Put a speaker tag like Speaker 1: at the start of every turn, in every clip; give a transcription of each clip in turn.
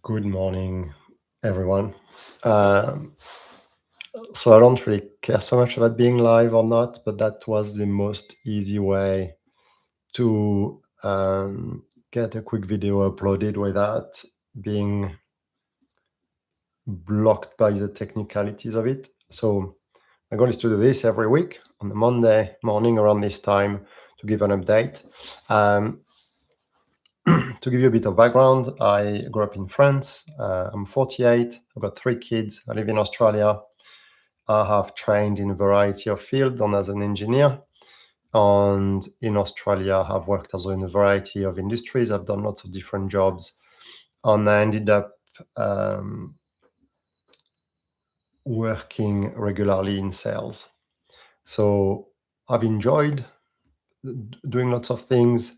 Speaker 1: Good morning, everyone. So I don't really care so much about being live or not, but that was the most easy way to get a quick video uploaded without being blocked by the technicalities of it. So my goal is to do this every week on the Monday morning around this time to give an update. To give you a bit of background, I grew up in France. I'm 48. I've got 3 kids. I live in Australia. I have trained in a variety of fields and as an engineer. And in Australia, I've worked also in a variety of industries. I've done lots of different jobs. And I ended up working regularly in sales. So I've enjoyed doing lots of things.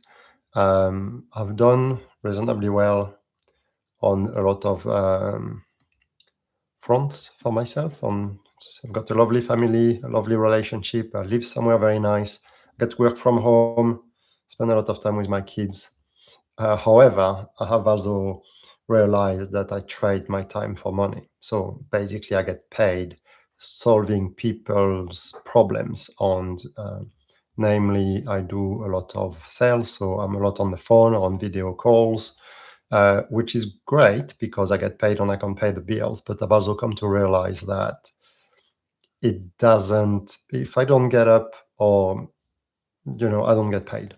Speaker 1: I've done reasonably well on a lot of fronts for myself. I've got a lovely family, a lovely relationship. I live somewhere very nice. I get to work from home, spend a lot of time with my kids. However, I have also realized that I trade my time for money. So basically, I get paid solving people's problems. And namely, I do a lot of sales. So I'm a lot on the phone or on video calls. Which is great because I get paid and I can pay the bills. But I've also come to realize that it doesn't, if I don't get up or, I don't get paid.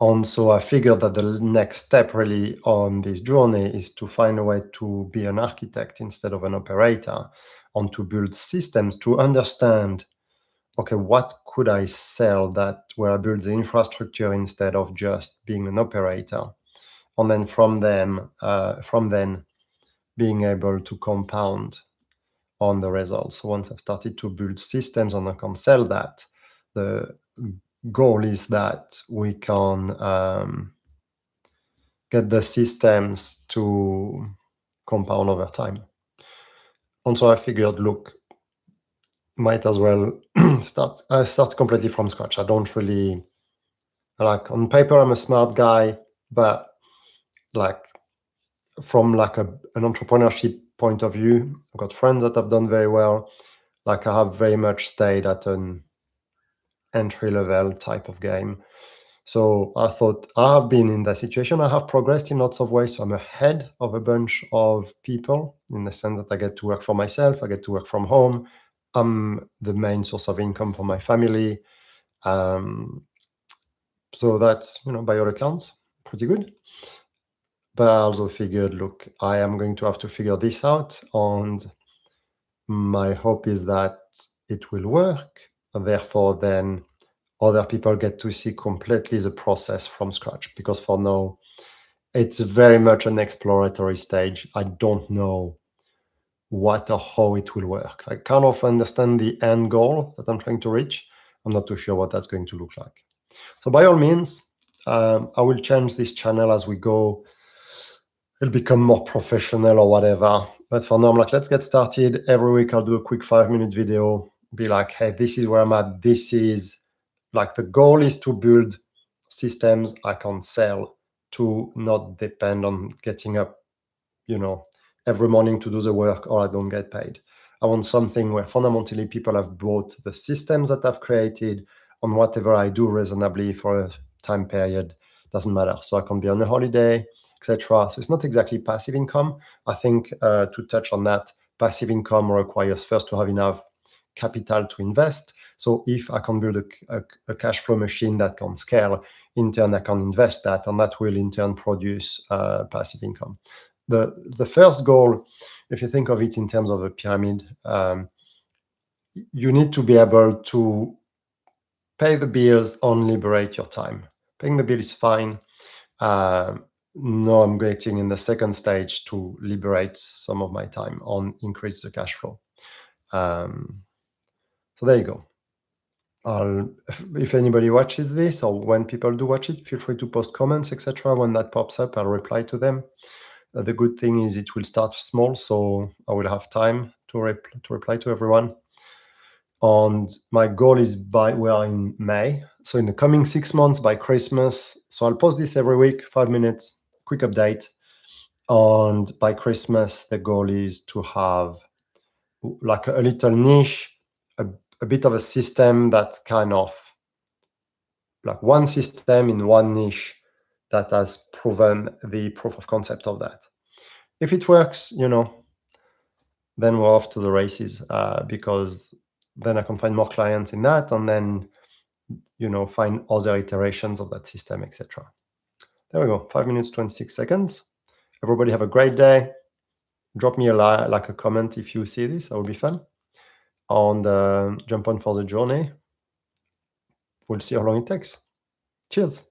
Speaker 1: And so I figured that the next step really on this journey is to find a way to be an architect instead of an operator and to build systems to understand, okay, what could I sell that where I build the infrastructure instead of just being an operator? And then from then being able to compound on the results. So once I've started to build systems and I can sell that, the goal is that we can get the systems to compound over time. And so I figured, look, might as well start completely from scratch. I don't really, like, on paper, I'm a smart guy, but like from like an entrepreneurship point of view, I've got friends that have done very well. Like I have very much stayed at an entry level type of game. So I thought I have been in that situation. I have progressed in lots of ways. So I'm ahead of a bunch of people in the sense that I get to work for myself. I get to work from home. I'm the main source of income for my family. So that's, by all accounts, pretty good. But I also figured, look, I am going to have to figure this out. And my hope is that it will work. And therefore, then other people get to see completely the process from scratch. Because for now, it's very much an exploratory stage. I don't know what or how it will work. I kind of understand the end goal that I'm trying to reach. I'm not too sure what that's going to look like. So by all means, I will change this channel as we go. It'll become more professional or whatever. But for now, I'm like, let's get started. Every week, I'll do a quick 5-minute video. Be like, hey, this is where I'm at. This is like the goal is to build systems I can sell to not depend on getting up, every morning to do the work or I don't get paid. I want something where fundamentally people have bought the systems that I've created on whatever I do reasonably for a time period. Doesn't matter. So I can be on a holiday, etc. So it's not exactly passive income. I think to touch on that, passive income requires first to have enough capital to invest. So if I can build a cash flow machine that can scale, in turn I can invest that, and that will in turn produce passive income. The first goal, if you think of it in terms of a pyramid, you need to be able to pay the bills and liberate your time. Paying the bill is fine. Now I'm getting in the second stage to liberate some of my time and increase the cash flow. So there you go. If anybody watches this or when people do watch it, feel free to post comments, etc. When that pops up, I'll reply to them. The good thing is it will start small, so I will have time to reply to everyone. And my goal is we are in May. So in the coming 6 months by Christmas, so I'll post this every week, 5 minutes, quick update. And by Christmas, the goal is to have like a little niche, a bit of a system that's kind of like one system in one niche that has proven the proof of concept of that. If it works, then we're off to the races, because then I can find more clients in that, and then find other iterations of that system, etc. There we go. 5 minutes 26 seconds. Everybody have a great day. Drop me a comment if you see this. That would be fun. And jump on for the journey. We'll see how long it takes. Cheers.